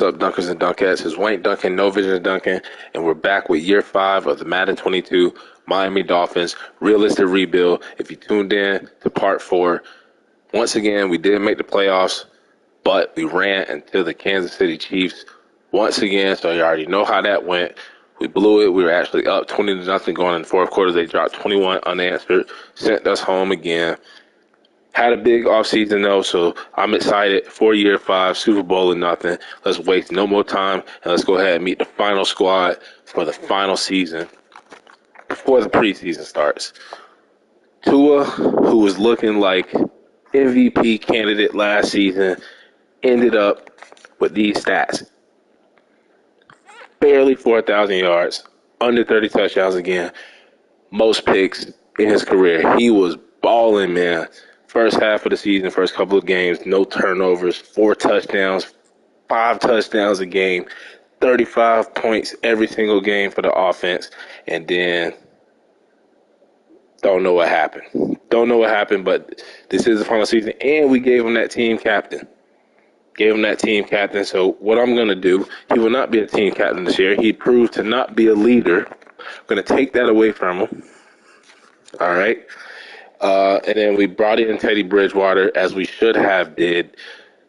What's up, Dunkers and Dunkettes? It's Wayne Duncan, No Vision Duncan, and we're back with year 5 of the Madden 22 Miami Dolphins realistic rebuild. If you tuned in to part 4, once again, we didn't make the playoffs, but we ran into the Kansas City Chiefs once again, so you already know how that went. We blew it. We were actually up 20-0 going in the fourth quarter. They dropped 21 unanswered, sent us home again. Had a big offseason, though, so I'm excited for year 5, Super Bowl and nothing. Let's waste no more time, and let's go ahead and meet the final squad for the final season before the preseason starts. Tua, who was looking like MVP candidate last season, ended up with these stats. Barely 4,000 yards, under 30 touchdowns again, most picks in his career. He was balling, man. First half of the season, first couple of games, no turnovers, 4 touchdowns, 5 touchdowns a game, 35 points every single game for the offense. And then don't know what happened. Don't know what happened, but this is the final season. And we gave him that team captain. So what I'm going to do, he will not be a team captain this year. He proved to not be a leader. I'm going to take that away from him. All right. And then we brought in Teddy Bridgewater, as we should have did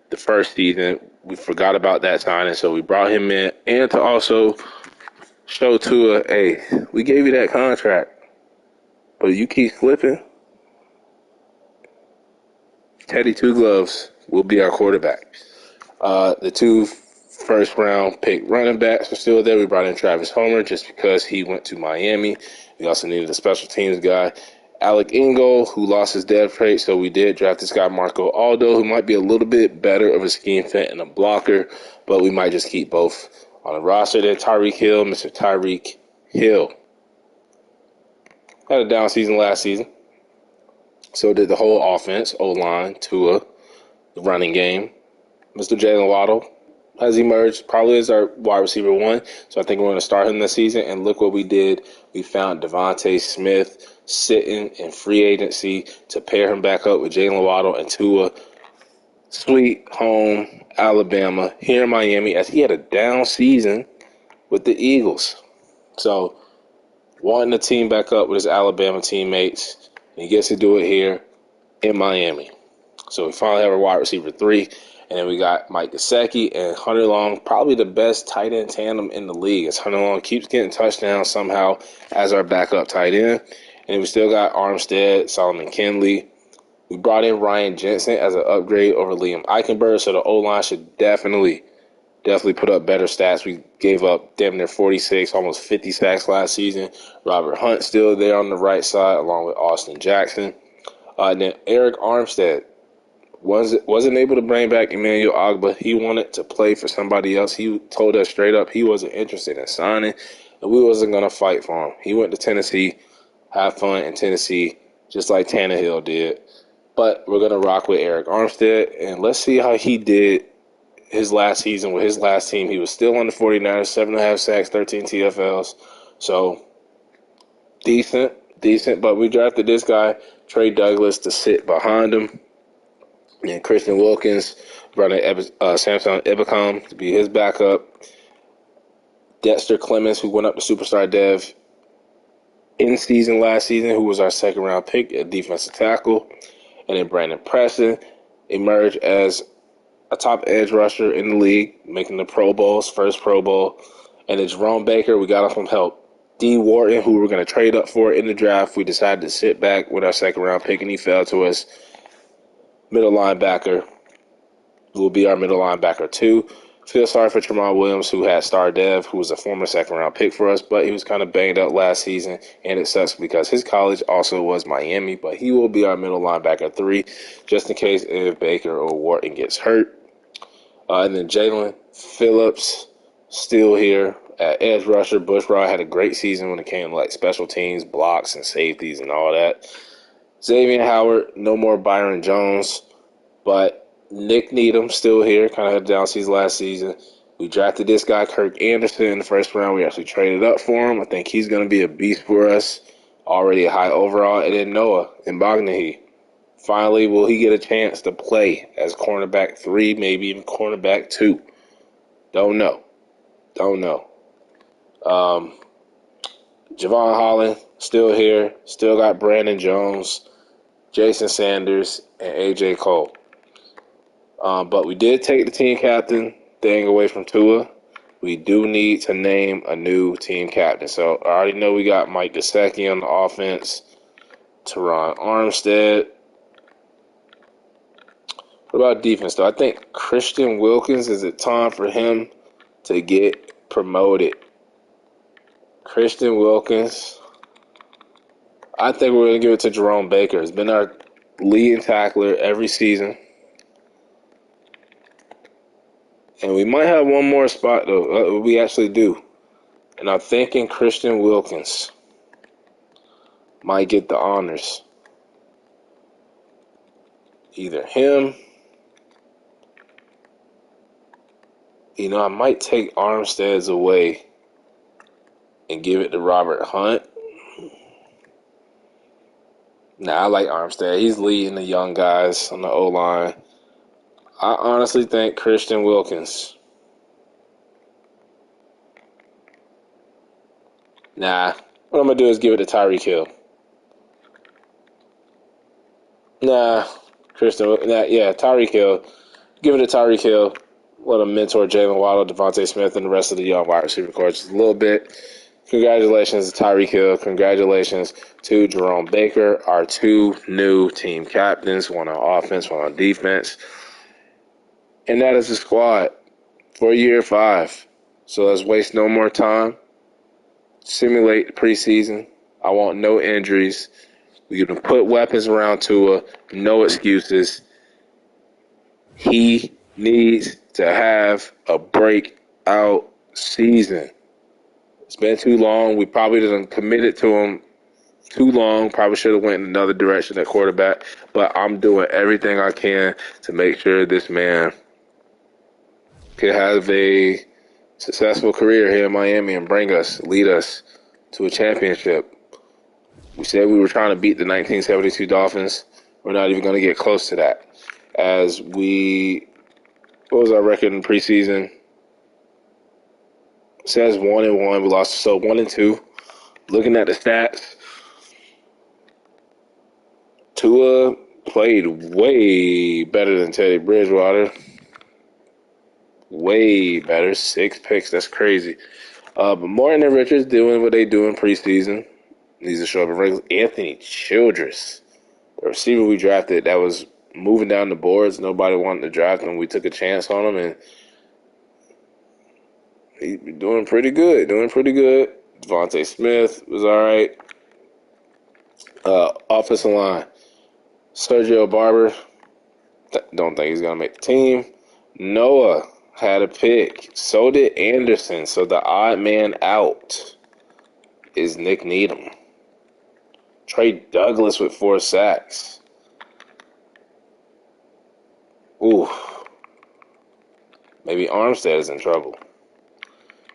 the first season. We forgot about that signing, so we brought him in. And to also show Tua, hey, we gave you that contract, but you keep slipping, Teddy Two Gloves will be our quarterback. The 2 first-round pick running backs are still there. We brought in Travis Homer just because he went to Miami. We also needed a special teams guy. Alec Ingold, who lost his dead rate, so we did draft this guy, Marco Aldo, who might be a little bit better of a scheme fit and a blocker, but we might just keep both on the roster. Then Tyreek Hill, Mr. Tyreek Hill. Had a down season last season. So did the whole offense, O-line, Tua, the running game. Mr. Jalen Waddle has emerged probably as our wide receiver 1. So I think we're going to start him this season. And look what we did. We found Devontae Smith sitting in free agency to pair him back up with Jalen Waddle and Tua. Sweet home Alabama here in Miami, as he had a down season with the Eagles. So wanting to team back up with his Alabama teammates. He gets to do it here in Miami. So we finally have a wide receiver 3. And then we got Mike Gesicki and Hunter Long, probably the best tight end tandem in the league, as Hunter Long keeps getting touchdowns somehow as our backup tight end. And we still got Armstead, Solomon Kindley. We brought in Ryan Jensen as an upgrade over Liam Eichenberg, so the O-line should definitely put up better stats. We gave up damn near 46, almost 50 sacks last season. Robert Hunt still there on the right side, along with Austin Jackson. And then Eric Armstead wasn't able to bring back Emmanuel Ogbah. He wanted to play for somebody else. He told us straight up he wasn't interested in signing, and we wasn't going to fight for him. He went to Tennessee, have fun in Tennessee, just like Tannehill did. But we're going to rock with Eric Armstead, and let's see how he did his last season with his last team. He was still on the 49ers, 7.5 sacks, 13 TFLs. So decent, but we drafted this guy, Trey Douglas, to sit behind him. And Christian Wilkins brought in Samson Ebukam to be his backup. Dexter Clemens, who went up to Superstar Dev in season last season, who was our second-round pick at defensive tackle. And then Brandon Preston emerged as a top edge rusher in the league, making the Pro Bowls, first Pro Bowl. And then Jerome Baker, we got him from help. D. Wharton, who we were going to trade up for in the draft, we decided to sit back with our second-round pick, and he fell to us. Middle linebacker will be our middle linebacker 2. Feel sorry for Tramon Williams, who had Star Dev, who was a former second-round pick for us, but he was kind of banged up last season, and it sucks because his college also was Miami, but he will be our middle linebacker 3, just in case if Baker or Wharton gets hurt. And then Jalen Phillips, still here at edge rusher. Bushrod had a great season when it came to like special teams, blocks, and safeties and all that. Xavier Howard, no more Byron Jones, but Nick Needham still here, kind of had a down season last season. We drafted this guy, Kirk Anderson, in the first round. We actually traded up for him. I think he's going to be a beast for us, already a high overall. And then Noah Mbagnahi. Finally, will he get a chance to play as cornerback 3, maybe even cornerback 2? Don't know. Don't know. Um, Javon Holland still here. Still got Brandon Jones, Jason Sanders, and AJ Cole. But we did take the team captain thing away from Tua. We do need to name a new team captain. So I already know we got Mike Gesicki on the offense, Teron Armstead. What about defense, though? I think Christian Wilkins, is it time for him to get promoted? Christian Wilkins. I think we're going to give it to Jerome Baker. He's been our leading tackler every season. And we might have one more spot, though. We actually do. And I'm thinking Christian Wilkins might get the honors. Either him. I might take Armstead's away and give it to Robert Hunt. I like Armstead. He's leading the young guys on the O-line. I honestly think Christian Wilkins. What I'm going to do is give it to Tyreek Hill. Tyreek Hill. Give it to Tyreek Hill. Let him mentor Jalen Waddle, Devontae Smith, and the rest of the young wide receiver corps just a little bit. Congratulations to Tyreek Hill. Congratulations to Jerome Baker, our two new team captains, one on offense, one on defense. And that is the squad for year 5. So let's waste no more time. Simulate the preseason. I want no injuries. We're going to put weapons around Tua. No excuses. He needs to have a breakout season. It's been too long. We probably didn't commit it to him too long. Probably should have went in another direction at quarterback. But I'm doing everything I can to make sure this man can have a successful career here in Miami and lead us to a championship. We said we were trying to beat the 1972 Dolphins. We're not even going to get close to that. What was our record in preseason? It says 1-1. We lost 1-2. Looking at the stats, Tua played way better than Teddy Bridgewater. Way better. 6 picks. That's crazy. But Morton and Richards doing what they do in preseason. Needs to show up in regular. Anthony Childress, the receiver we drafted that was moving down the boards. Nobody wanted to draft him. We took a chance on him, and he's doing pretty good. Devontae Smith was all right. Offensive line. Sergio Barber. Don't think he's going to make the team. Noah had a pick. So did Anderson. So the odd man out is Nick Needham. Trey Douglas with 4 sacks. Ooh. Maybe Armstead is in trouble.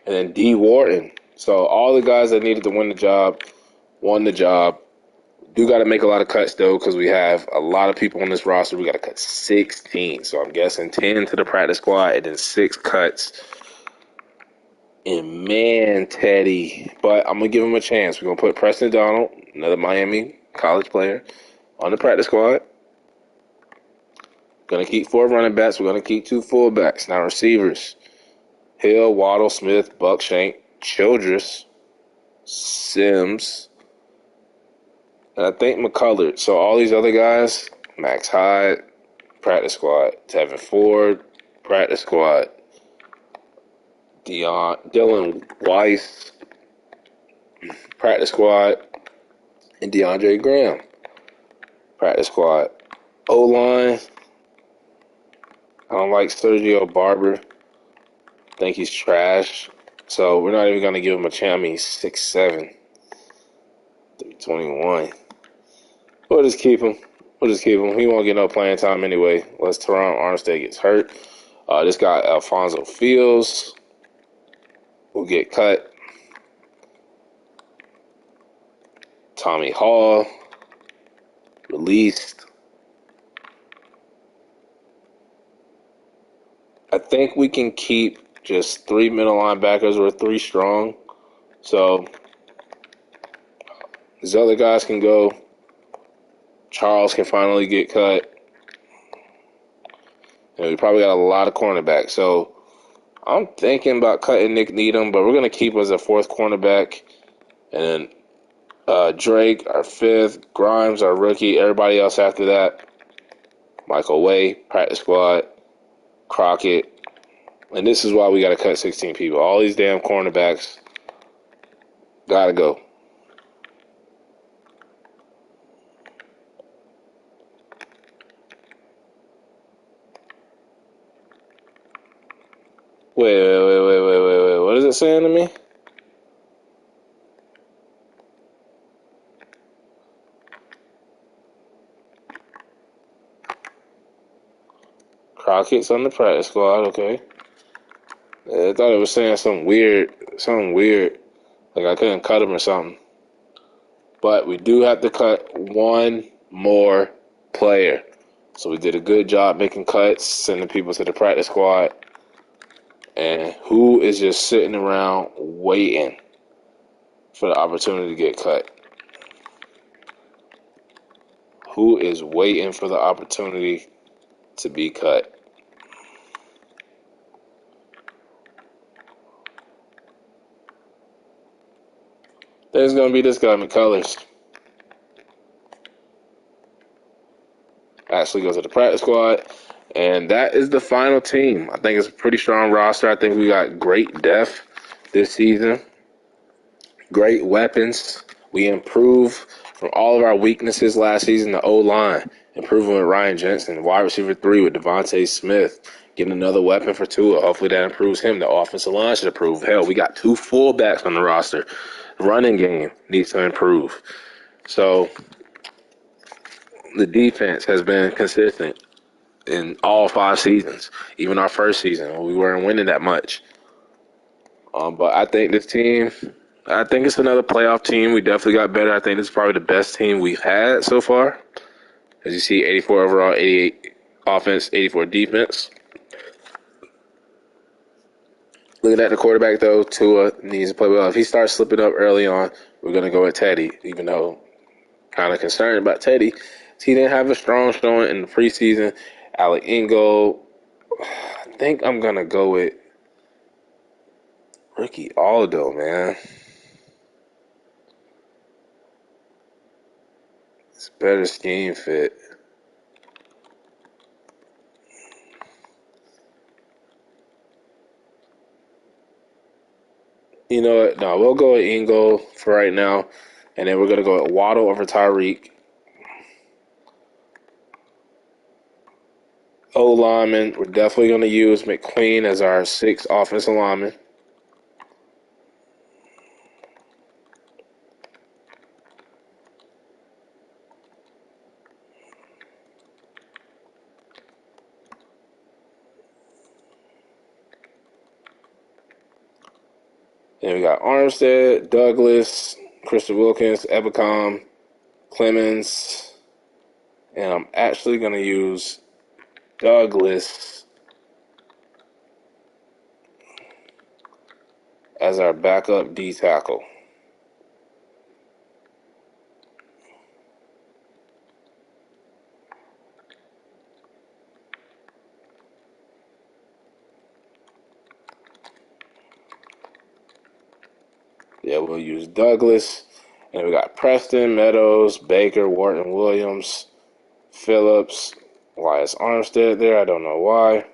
And then D. Wharton. So all the guys that needed to win the job won the job. Do got to make a lot of cuts, though, because we have a lot of people on this roster. We got to cut 16. So I'm guessing 10 to the practice squad and then 6 cuts. And man, Teddy. But I'm going to give him a chance. We're going to put Preston Donald, another Miami college player, on the practice squad. Going to keep 4 running backs. We're going to keep 2 fullbacks. Now receivers. Hill, Waddle, Smith, Buckshank, Childress, Sims, and I think McCullard. So all these other guys, Max Hyde, practice squad. Tevin Ford, practice squad. Dylan Weiss, practice squad. And DeAndre Graham, practice squad. O-line, I don't like Sergio Barber. I think he's trash. So we're not even going to give him a chance. I mean, he's 6'7", 321. We'll just keep him. He won't get no playing time anyway, unless Teron Armstead gets hurt. This guy, Alfonso Fields, will get cut. Tommy Hall, released. I think we can keep just 3 middle linebackers. We're 3 strong. So these other guys can go. Charles can finally get cut. And we probably got a lot of cornerbacks. So I'm thinking about cutting Nick Needham, but we're going to keep as a 4th cornerback. And then Drake, our 5th. Grimes, our rookie. Everybody else after that. Michael Way, practice squad. Crockett. And this is why we got to cut 16 people. All these damn cornerbacks got to go. Wait. What is it saying to me? Crockett's on the practice squad, okay. I thought it was saying something weird. Like I couldn't cut him or something. But we do have to cut one more player. So we did a good job making cuts, sending people to the practice squad. And who is just sitting around waiting for the opportunity to get cut? Who is waiting for the opportunity to be cut? There's going to be this guy, McCullers. Actually goes to the practice squad. And that is the final team. I think it's a pretty strong roster. I think we got great depth this season. Great weapons. We improved from all of our weaknesses last season. The O-line, improving with Ryan Jensen. Wide receiver 3 with Devontae Smith. Getting another weapon for Tua. Hopefully that improves him. The offensive line should improve. Hell, we got 2 fullbacks on the roster. Running game needs to improve. So the defense has been consistent in all 5 seasons. Even our first season, we weren't winning that much. But I think this team, I think it's another playoff team. We definitely got better. I think this is probably the best team we've had so far. As you see, 84 overall, 88 offense, 84 defense. Looking at the quarterback, though, Tua needs to play well. If he starts slipping up early on, we're going to go with Teddy, even though kind of concerned about Teddy. He didn't have a strong showing in the preseason. Alec Ingold, I think I'm going to go with Ricky Aldo, man. It's a better scheme fit. You know what? No, we'll go with Ingold for right now. And then we're going to go with Waddle over Tyreek. O-lineman, we're definitely going to use McQueen as our 6th offensive lineman. And we got Armstead, Douglas, Christian Wilkins, Ebicom, Clemens. And I'm actually going to use Douglas as our backup D tackle. Yeah, we'll use Douglas. And we got Preston, Meadows, Baker, Wharton, Williams, Phillips. Why is Armstead there? I don't know why.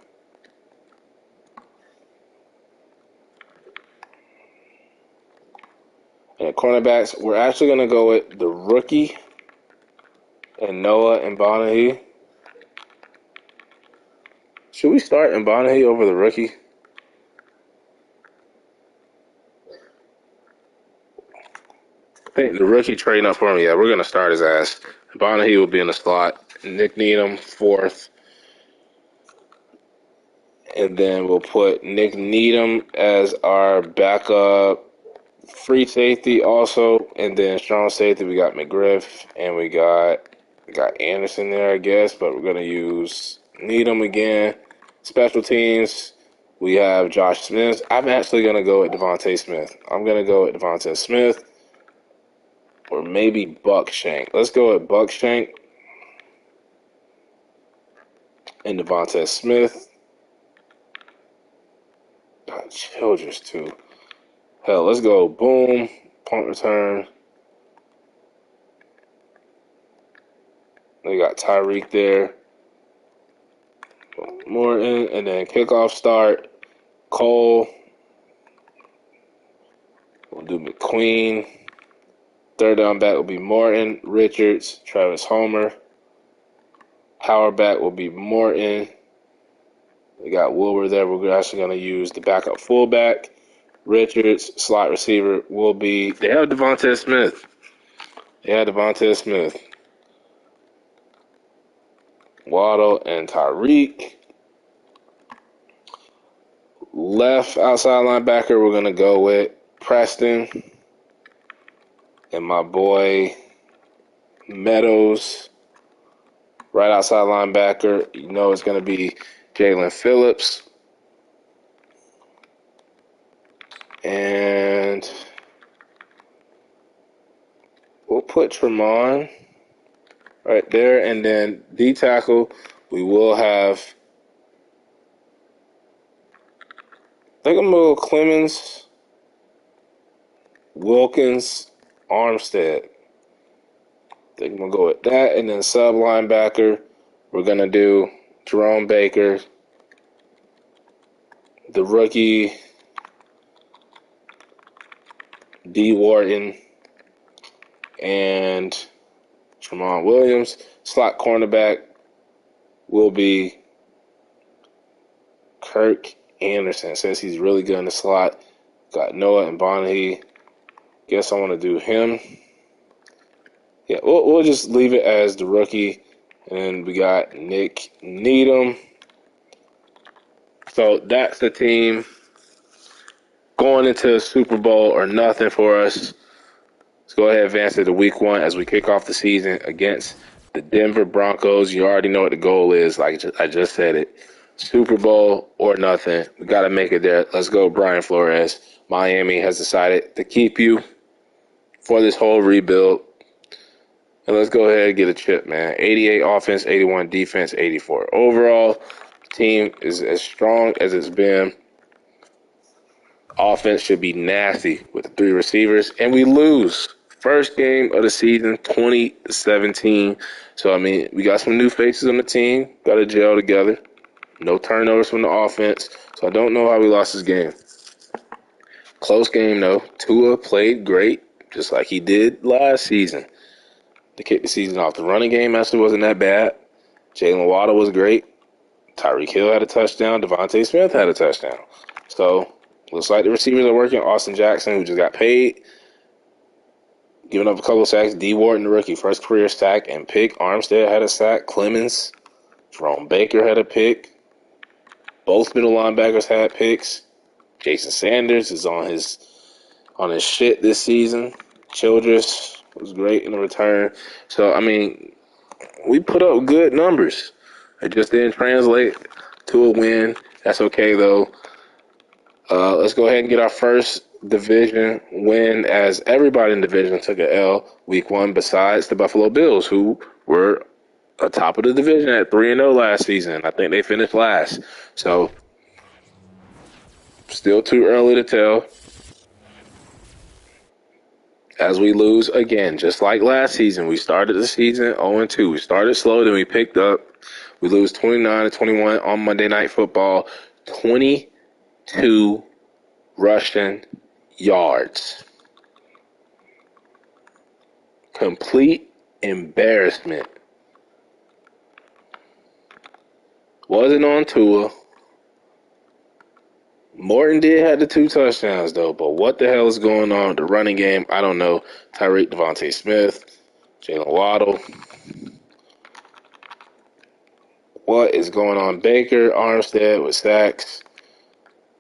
And at cornerbacks, we're actually going to go with the rookie and Noah and Bonahee. Should we start Bonahee over the rookie? I think the rookie trading up for him. Yeah, we're going to start his ass. Bonahee will be in the slot. Nick Needham, 4th. And then we'll put Nick Needham as our backup free safety also. And then strong safety, we got McGriff. And we got Anderson there, I guess. But we're going to use Needham again. Special teams, We have Josh Smith. I'm actually going to go with Devontae Smith. I'm going to go with Devontae Smith or maybe Buckshank. Let's go with Buckshank and Devontae Smith. Got Childress, too. Hell, let's go. Boom. Punt return. They got Tyreek there. Morton. And then kickoff start. Cole. We'll do McQueen. Third down back will be Morton, Richards, Travis Homer. Power back will be Morton. We got Wilbur there. We're actually going to use the backup fullback. Richards, slot receiver will be. They have Devontae Smith. Waddle and Tyreek. Left outside linebacker, we're going to go with Preston. And my boy Meadows. Right outside linebacker, you know it's going to be Jalen Phillips. And we'll put Tremont right there. And then D tackle, we will have, I think I'm going to go Clemens, Wilkins, Armstead. I think I'm going to go with that. And then sub linebacker, we're going to do Jerome Baker, the rookie, D. Wharton, and Tremont Williams. Slot cornerback will be Kirk Anderson. Says he's really good in the slot. Got Noah and Bonnie. Guess I want to do him. Yeah, we'll just leave it as the rookie. And we got Nick Needham. So that's the team going into the Super Bowl or nothing for us. Let's go ahead and advance to week 1 as we kick off the season against the Denver Broncos. You already know what the goal is. Like I just said it. Super Bowl or nothing. We got to make it there. Let's go, Brian Flores. Miami has decided to keep you for this whole rebuild. And let's go ahead and get a chip, man. 88 offense, 81 defense, 84 overall. Team is as strong as it's been. Offense should be nasty with the 3 receivers. And we lose. First game of the season, 20-17. So, I mean, we got some new faces on the team. Got to gel together. No turnovers from the offense. So, I don't know how we lost this game. Close game, though. Tua played great, just like he did last season. To kick the season off. The running game actually wasn't that bad. Jalen Waddle was great. Tyreek Hill had a touchdown. Devontae Smith had a touchdown. So, looks like the receivers are working. Austin Jackson, who just got paid, giving up a couple of sacks. D. Wharton, the rookie, first career sack and pick. Armstead had a sack. Clemens, Jerome Baker had a pick. Both middle linebackers had picks. Jason Sanders is on his shit this season. Childress was great in the return. So, I mean, we put up good numbers. It just didn't translate to a win. That's okay, though. Let's go ahead and get our first division win, as everybody in the division took an L week 1 besides the Buffalo Bills, who were atop of the division at 3-0 last season. I think they finished last. So, still too early to tell. As we lose again, just like last season, we started the season 0-2. We started slow, then we picked up. We lose 29-21 on Monday Night Football. 22 rushing yards. Complete embarrassment. Wasn't on Tua. Morton did have the 2 touchdowns, though, but what the hell is going on with the running game? I don't know. Tyreek, Devontae Smith, Jalen Waddle. What is going on? Baker, Armstead with sacks.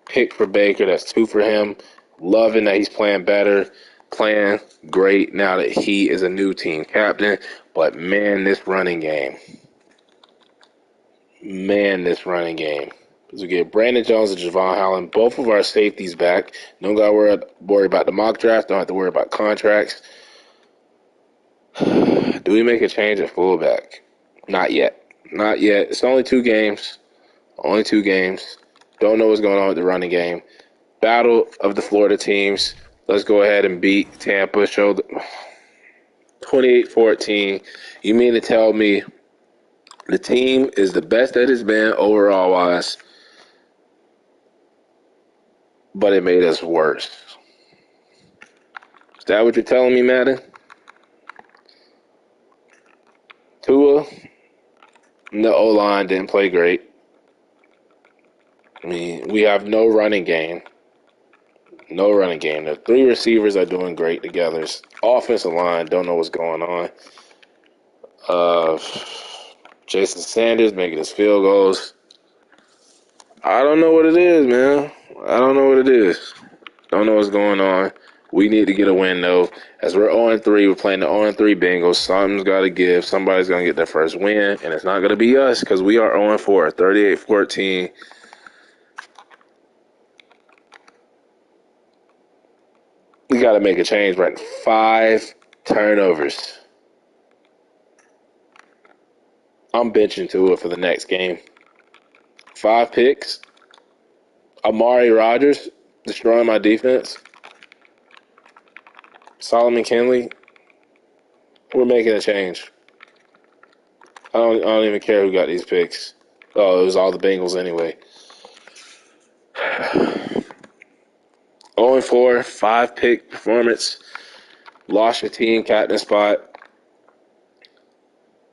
Pick for Baker. That's 2 for him. Loving that he's playing better. Playing great now that he is a new team captain. But, man, this running game. As we get Brandon Jones and Javon Holland, both of our safeties back. Don't got to worry about the mock draft. Don't have to worry about contracts. Do we make a change at fullback? Not yet. Not yet. It's only 2 games. Only 2 games. Don't know what's going on with the running game. Battle of the Florida teams. Let's go ahead and beat Tampa. Show the 28-14. You mean to tell me the team is the best that it's been overall-wise, but it made us worse? Is that what you're telling me, Madden? Tua, the O-line didn't play great. I mean, we have no running game. No running game. The 3 receivers are doing great together. Offensive line, don't know what's going on. Jason Sanders making his field goals. I don't know what it is, man. I don't know what it is. Don't know what's going on. We need to get a win, though. As we're 0-3, we're playing the 0-3 Bengals. Something's got to give. Somebody's going to get their first win, and it's not going to be us because we are 0-4, 38-14. We got to make a change, right? 5 turnovers. I'm benching Tua for the next game. 5 picks. Amari Rodgers destroying my defense. Solomon Kinley. We're making a change. I don't even care who got these picks. Oh, it was all the Bengals anyway. 0-4, 5-pick performance. Lost your team captain spot.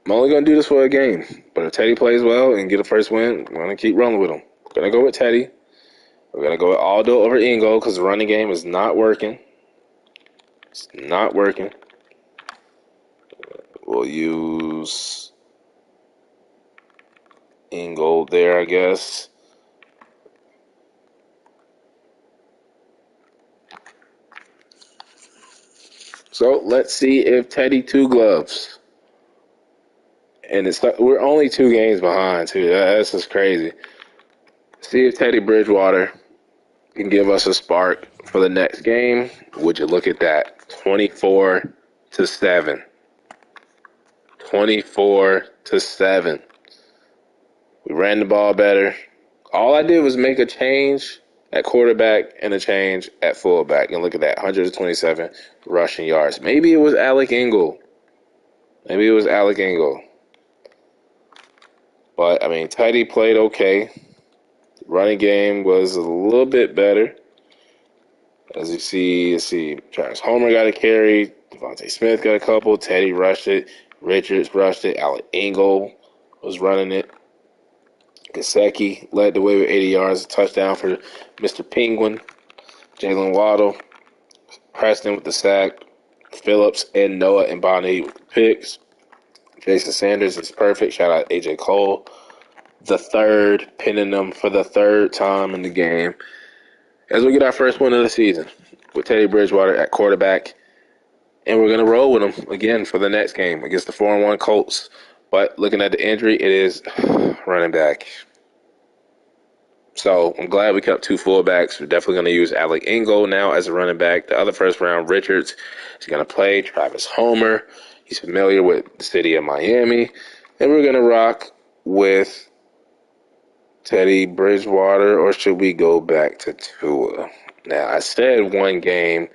I'm only going to do this for a game. But if Teddy plays well and get a first win, I'm going to keep rolling with him. We're going to go with Teddy. We're going to go with Aldo over Ingo because the running game is not working. It's not working. We'll use Ingold there, I guess. So let's see if Teddy 2 gloves. And we're only 2 games behind, too. That's just crazy. See if Teddy Bridgewater can give us a spark for the next game. Would you look at that? 24-7. 24-7. We ran the ball better. All I did was make a change at quarterback and a change at fullback. And look at that, 127 rushing yards. Maybe it was Alec Ingold. But, I mean, Teddy played okay. Running game was a little bit better. As you see, Travis Homer got a carry. Devontae Smith got a couple. Teddy rushed it. Richards rushed it. Alec Ingold was running it. Gesicki led the way with 80 yards, a touchdown for Mr. Penguin. Jalen Waddle, Preston with the sack. Phillips and Noah and Bonnie with the picks. Jason Sanders is perfect. Shout out AJ Cole. The third, pinning them for the 3rd time in the game. As we get our first win of the season with Teddy Bridgewater at quarterback. And we're going to roll with him again for the next game against the 4-1 Colts. But looking at the injury, it is running back. So I'm glad we kept 2 fullbacks. We're definitely going to use Alec Ingold now as a running back. The other first round, Richards, is going to play Travis Homer. He's familiar with the city of Miami. And we're going to rock with Teddy Bridgewater, or should we go back to Tua? Now, I said 1 game.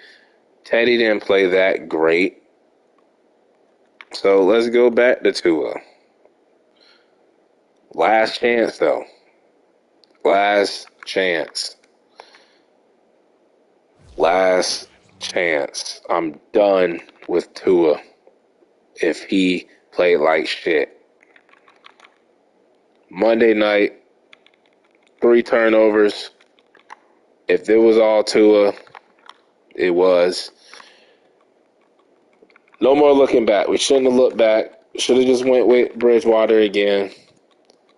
Teddy didn't play that great. So let's go back to Tua. Last chance, though. Last chance. I'm done with Tua if he played like shit. Monday night, 3 turnovers. If it was all Tua, it was. No more looking back. We shouldn't have looked back. Should have just went with Bridgewater again.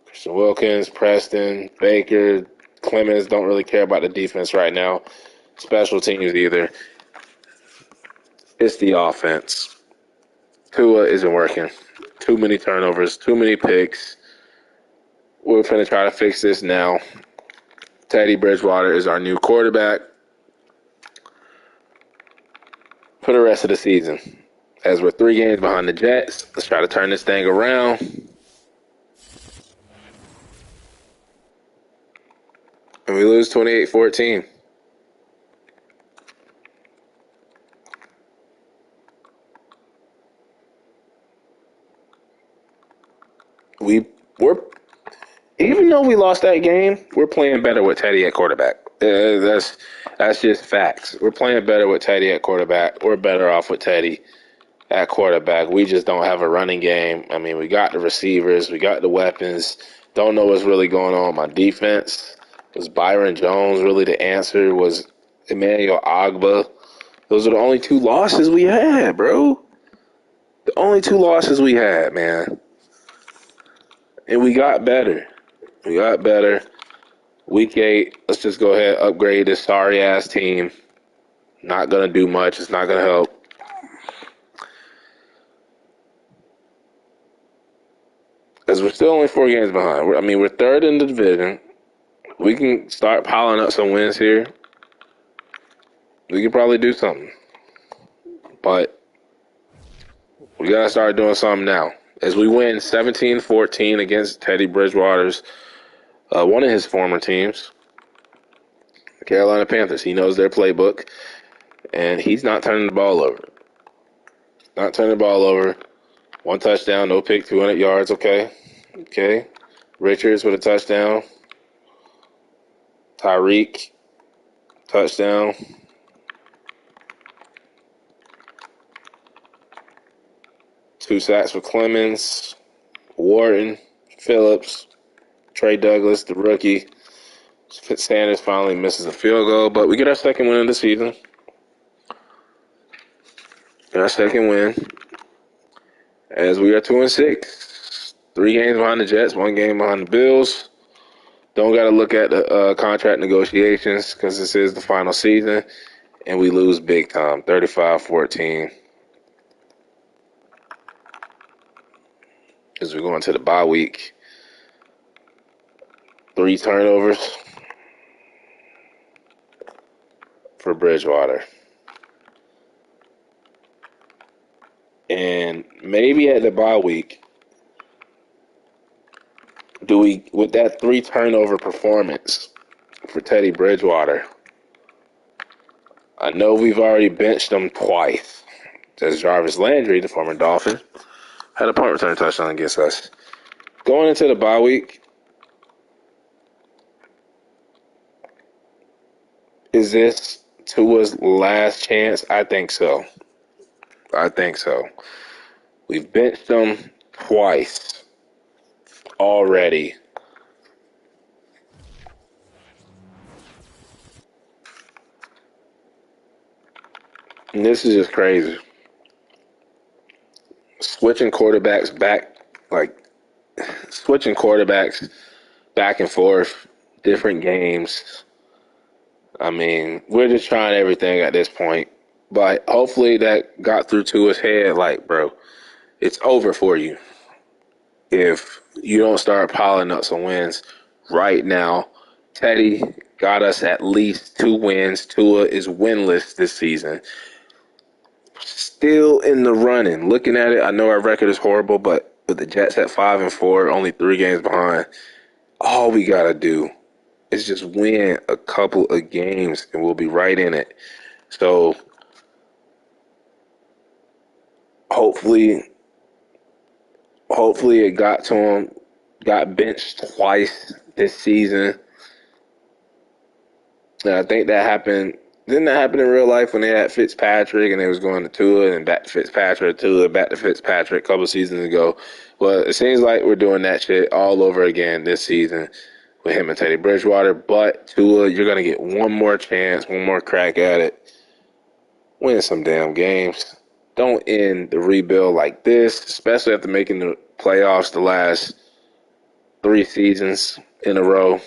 Christian Wilkins, Preston, Baker, Clemens don't really care about the defense right now. Special teams either. It's the offense. Tua isn't working. Too many turnovers, too many picks. We're going to try to fix this now. Teddy Bridgewater is our new quarterback for the rest of the season. As we're 3 games behind the Jets, let's try to turn this thing around. And we lose 28-14. We're even though we lost that game, we're playing better with Teddy at quarterback. That's just facts. We're playing better with Teddy at quarterback. We're better off with Teddy at quarterback. We just don't have a running game. I mean, we got the receivers, we got the weapons. Don't know what's really going on with my defense. Was Byron Jones really the answer? Was Emmanuel Agba? Those are the only 2 losses we had, bro. The only 2 losses we had, man. And we got better. We got better. Week 8, let's just go ahead and upgrade this sorry-ass team. Not going to do much. It's not going to help. Because we're still only 4 games behind. We're 3rd in the division. We can start piling up some wins here. We could probably do something. But we got to start doing something now. As we win 17-14 against Teddy Bridgewater's, one of his former teams, the Carolina Panthers. He knows their playbook, and he's not turning the ball over. Not turning the ball over. 1 touchdown, no pick, 200 yards. Okay. Richards with a touchdown. Tyreek, touchdown. Two sacks for Clemens. Wharton, Phillips, Trey Douglas, the rookie. Sanders finally misses a field goal, but we get our second win of the season. Get our second win. As we are 2-6. 3 games behind the Jets, 1 game behind the Bills. Don't got to look at the contract negotiations because this is the final season. And we lose big time, 35-14. As we go into the bye week. 3 turnovers for Bridgewater. And maybe at the bye week, with that 3 turnover performance for Teddy Bridgewater, I know we've already benched him twice. As Jarvis Landry, the former Dolphin, had a punt return touchdown against us. Going into the bye week, is this Tua's last chance? I think so. We've benched him twice already. And this is just crazy. Switching quarterbacks back and forth, different games. We're just trying everything at this point. But hopefully that got through to his head, like, bro, it's over for you if you don't start piling up some wins right now. Teddy got us at least 2 wins. Tua is winless this season. Still in the running. Looking at it, I know our record is horrible, but with the Jets at 5-4, only 3 games behind, all we got to do is just win a couple of games and we'll be right in it. So hopefully it got to him. Got benched twice this season. And I think that happened. Didn't that happen in real life when they had Fitzpatrick and they was going to Tua and back to Fitzpatrick, Tua, back to Fitzpatrick a couple seasons ago? Well, it seems like we're doing that shit all over again this season with him and Teddy Bridgewater. But Tua, you're going to get one more chance, one more crack at it. Win some damn games. Don't end the rebuild like this, especially after making the playoffs the last 3 seasons in a row.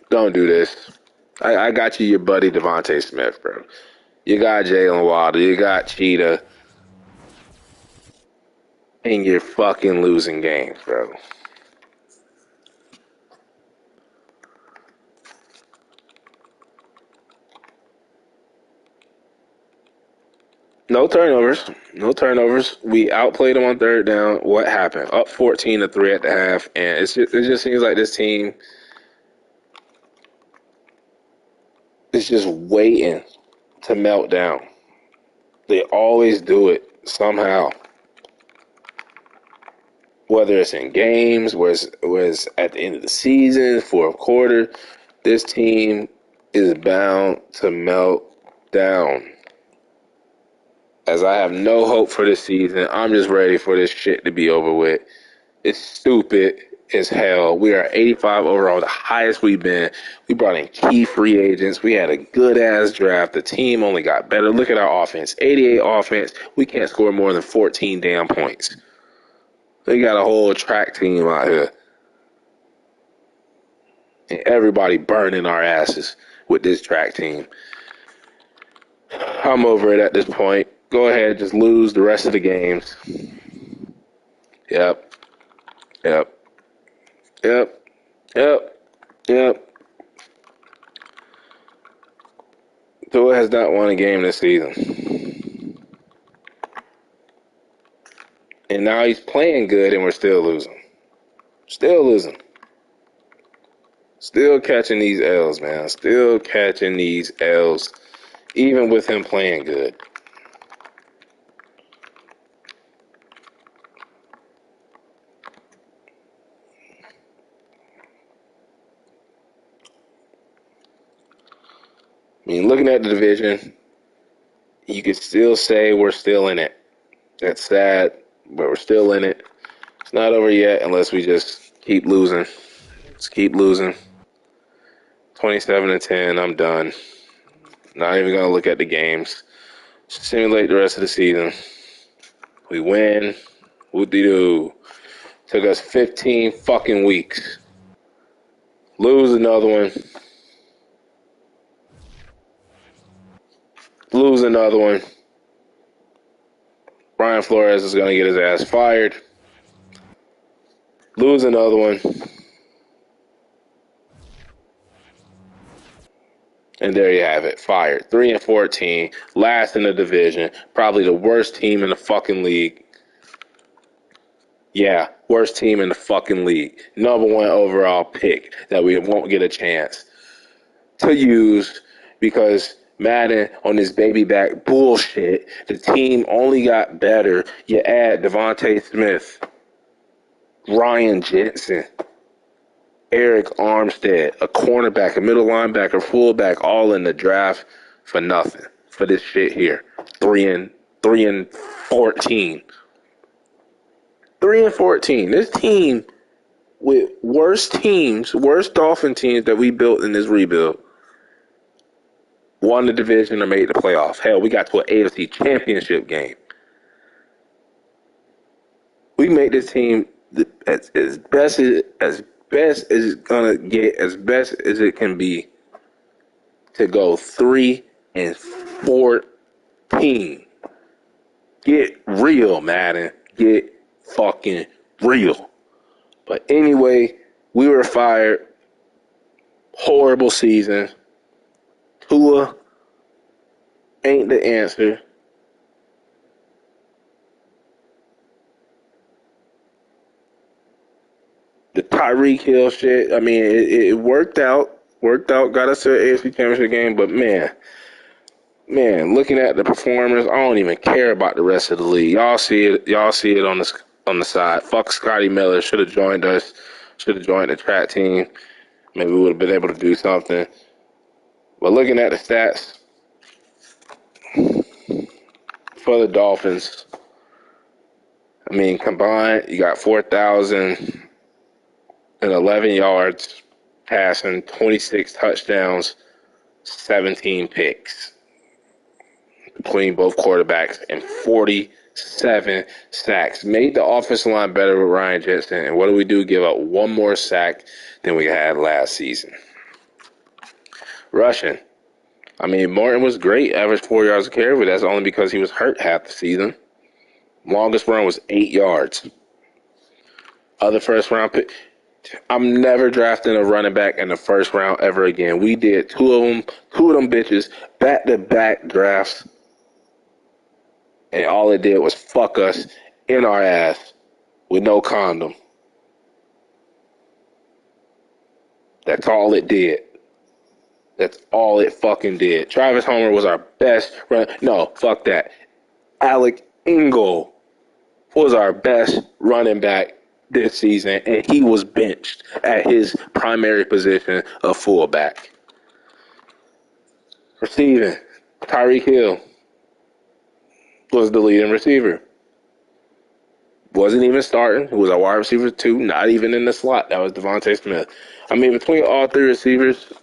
Don't do this. I got you your buddy Devontae Smith, bro. You got Jalen Waddle. You got Cheetah. And you're fucking losing games, bro. No turnovers. No turnovers. We outplayed them on third down. What happened? Up 14-3 at the half, and it just seems like this team is just waiting to melt down. They always do it somehow. Whether it's in games, where it's at the end of the season, fourth quarter, this team is bound to melt down. As I have no hope for this season, I'm just ready for this shit to be over with. It's stupid as hell. We are 85 overall, the highest we've been. We brought in key free agents. We had a good-ass draft. The team only got better. Look at our offense. 88 offense. We can't score more than 14 damn points. They got a whole track team out here. And everybody burning our asses with this track team. I'm over it at this point. Go ahead, just lose the rest of the games. Yep. Yep. Yep. Yep. Yep. Tua has not won a game this season. And now he's playing good and we're still losing. Still losing. Still catching these L's, man. Still catching these L's, even with him playing good. I mean, looking at the division, you could still say we're still in it. That's sad, but we're still in it. It's not over yet unless we just keep losing. Just keep losing. 27-10, I'm done. Not even going to look at the games. Just simulate the rest of the season. We win. Whoop-de-doo. Took us 15 fucking weeks. Lose another one. Lose another one. Brian Flores is going to get his ass fired. Lose another one. And there you have it. Fired. 3-14. Last in the division. Probably the worst team in the fucking league. Yeah, worst team in the fucking league. Number one overall pick that we won't get a chance to use because Madden on this baby back bullshit. The team only got better. You add Devontae Smith, Ryan Jensen, Eric Armstead, a cornerback, a middle linebacker, fullback, all in the draft for nothing. For this shit here. 3-14. 3-14. This team with worst Dolphin teams that we built in this rebuild, won the division or made the playoffs. Hell, we got to an AFC championship game. We made this team as best as it's gonna get, as best as it can be, to go 3-14. Get real, Madden. Get fucking real. But anyway, we were fired. Horrible season. Tua ain't the answer. The Tyreek Hill shit, I mean, it worked out. Worked out, got us to the AFC Championship game, but man, looking at the performers, I don't even care about the rest of the league. Y'all see it on the side. Fuck Scotty Miller, should have joined us. Should have joined the track team. Maybe we would have been able to do something. But looking at the stats for the Dolphins, I mean, combined, you got 4,011 yards passing, 26 touchdowns, 17 picks between both quarterbacks, and 47 sacks. Made the offensive line better with Ryan Jensen. And what do we do? Give up one more sack than we had last season. Rushing. I mean, Morton was great, averaged 4 yards a carry, but that's only because he was hurt half the season. Longest run was 8 yards. Other first round pick. I'm never drafting a running back in the first round ever again. We did two of them bitches, back-to-back drafts. and all it did was fuck us in our ass with no condom. That's all it did. That's all it fucking did. Travis Homer was our best run. No, fuck that. Alec Ingle was our best running back this season, and he was benched at his primary position of fullback. Receiving, Tyreek Hill was the leading receiver. Wasn't even starting. He was a wide receiver too, not even in the slot. That was Devontae Smith. I mean, between all three receivers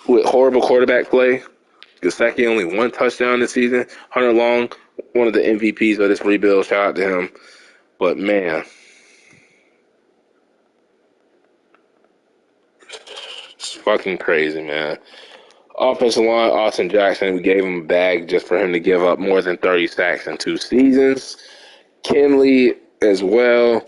with horrible quarterback play, Gesicki only one touchdown this season. Hunter Long, one of the MVPs of this rebuild. Shout out to him. But man, it's fucking crazy, man. Offensive line, Austin Jackson, we gave him a bag just for him to give up more than 30 sacks in 2 seasons. Kinley as well.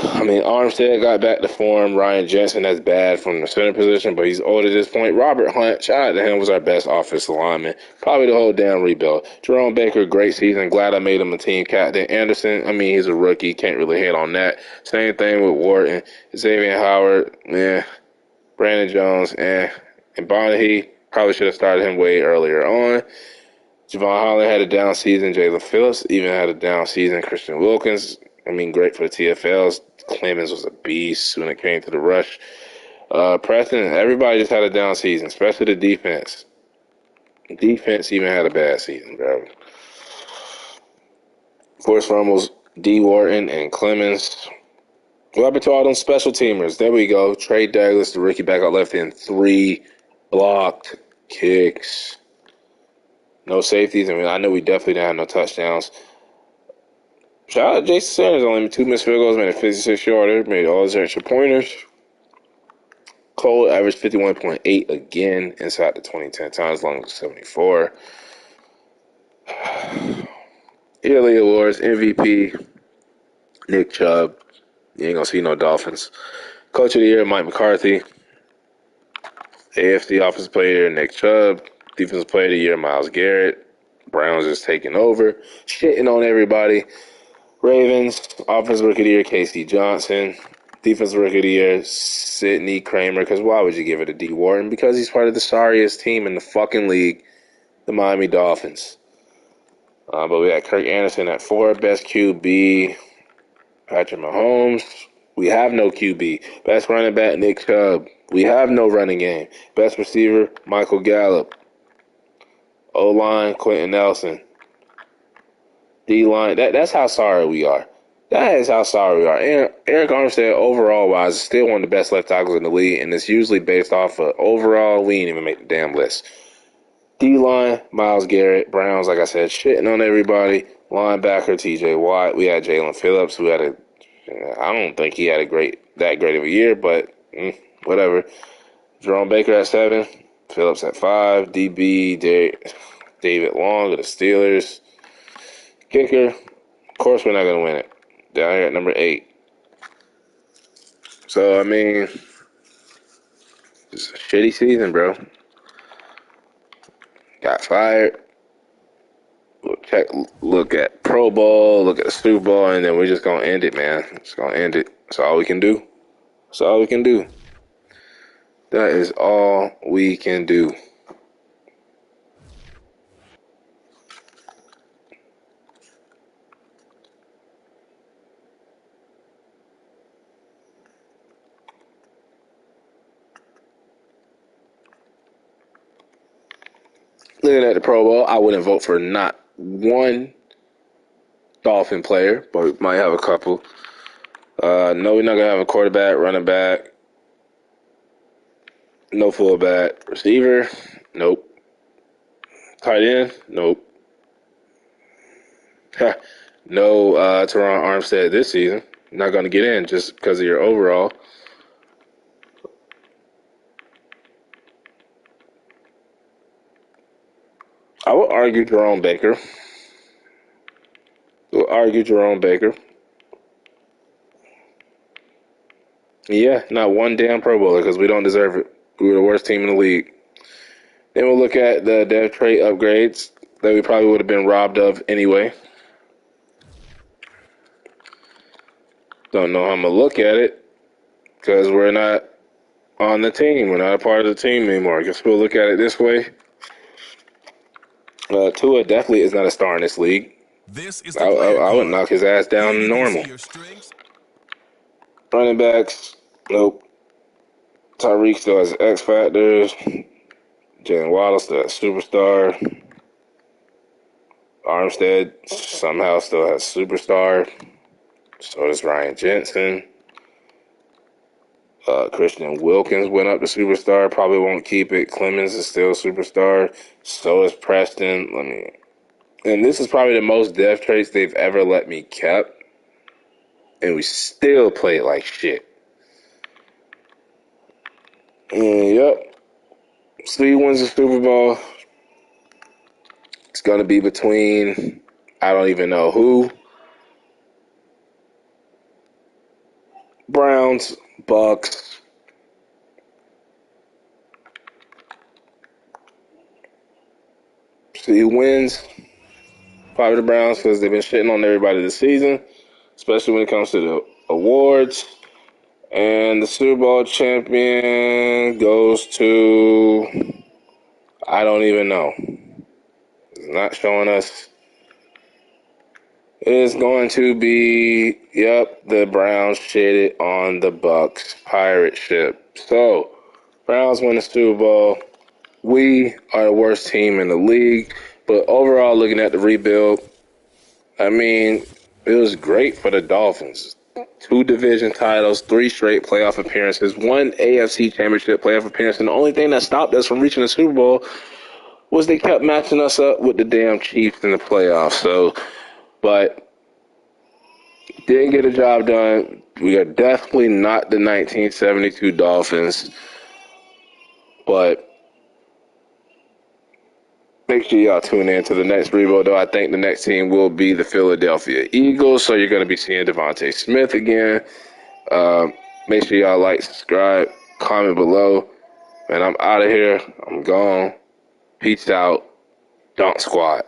I mean, Armstead got back to form. Ryan Jensen, that's bad from the center position, but he's old at this point. Robert Hunt, shout out to him, was our best offensive lineman. Probably the whole damn rebuild. Jerome Baker, great season. Glad I made him a team captain. Anderson, I mean, he's a rookie. Can't really hate on that. Same thing with Wharton. Xavier Howard, Brandon Jones, And Bonahy, probably should have started him way earlier on. Javon Holland had a down season. Jalen Phillips even had a down season. Christian Wilkins, I mean, great for the TFLs. Clemens was a beast when it came to the rush. Preston, everybody just had a down season, especially the defense. Defense even had a bad season, bro. Forrest Rummels, D. Wharton, and Clemens. What happened to all them special teamers? There we go. Trey Douglas, the rookie back out left in 3 blocked kicks. No safeties. I mean, I know we definitely didn't have no touchdowns. Shout out to Jason Sanders. Only 2 missed field goals, made a 56-yarder, made all his extra pointers. Cole averaged 51.8 again inside the 2010 times, long as 74. Yearly awards, MVP, Nick Chubb. You ain't gonna see no Dolphins. Coach of the Year, Mike McCarthy. AFC Offensive Player of the Year, Nick Chubb. Defensive Player of the Year, Myles Garrett. Browns is taking over. Shitting on everybody. Ravens, Offensive Rookie of the Year, Casey Johnson. Defensive Rookie of the Year, Sidney Kramer. Because why would you give it to D. Wharton? Because he's part of the sorriest team in the fucking league, the Miami Dolphins. But we got Kirk Anderson at 4, best QB, Patrick Mahomes. We have no QB. Best running back, Nick Chubb. We have no running game. Best receiver, Michael Gallup. O-line, Quentin Nelson. D-line, that's how sorry we are. That is how sorry we are. And Eric Armstead, overall-wise, is still one of the best left tackles in the league, and it's usually based off of overall. We didn't even make the damn list. D-line, Myles Garrett. Browns, like I said, shitting on everybody. Linebacker, T.J. Watt. We had Jalen Phillips, who had I don't think he had that great of a year, but whatever. Jerome Baker at 7. Phillips at 5. DB, David Long of the Steelers. Kicker, of course we're not going to win it. Down here at number 8. So, I mean, it's a shitty season, bro. Got fired. Look at Pro Bowl, look at the Super Bowl, and then we're just going to end it, man. Just going to end it. That's all we can do. That's all we can do. That is all we can do. Looking at the Pro Bowl, I wouldn't vote for not one Dolphin player, but we might have a couple. No, we're not going to have a quarterback, running back, no fullback, receiver, nope. Tight end, nope. No Teron Armstead this season. Not going to get in just because of your overall. I would argue Jerome Baker. Yeah, not one damn Pro Bowler because we don't deserve it. We were the worst team in the league. Then we'll look at the depth trait upgrades. that we probably would have been robbed of anyway. Don't know how I'm going to look at it because we're not on the team. We're not a part of the team anymore. I guess we'll look at it this way. Tua definitely is not a star in this league. This is I, the I, player I would card. knock his ass Here down you can normal. see your strengths. Running backs, nope. Tyreek still has X factors. Jalen Waddle still has superstar. Armstead somehow still has superstar. So does Ryan Jensen. Christian Wilkins went up to superstar. Probably won't keep it. Clemens is still superstar. So is Preston. And this is probably the most death traits they've ever let me kept. And we still play it like shit. And yep. Steve wins the Super Bowl. It's going to be between, I don't even know who. Browns, Bucks. Steve wins. Probably the Browns because they've been shitting on everybody this season, especially when it comes to the awards. And the Super Bowl champion goes to, I don't even know. It's not showing us. It's going to be, yep, the Browns shitted on the Bucks pirate ship. So, Browns win the Super Bowl. We are the worst team in the league. But overall, looking at the rebuild, I mean, it was great for the Dolphins. 2 division titles, 3 straight playoff appearances, 1 AFC championship playoff appearance. And the only thing that stopped us from reaching the Super Bowl was they kept matching us up with the damn Chiefs in the playoffs. So, but didn't get a job done. We are definitely not the 1972 Dolphins. But make sure y'all tune in to the next rebuild, though. I think the next team will be the Philadelphia Eagles. So you're going to be seeing Devontae Smith again. Make sure y'all like, subscribe, comment below. And I'm out of here. I'm gone. Peace out. Don't squat.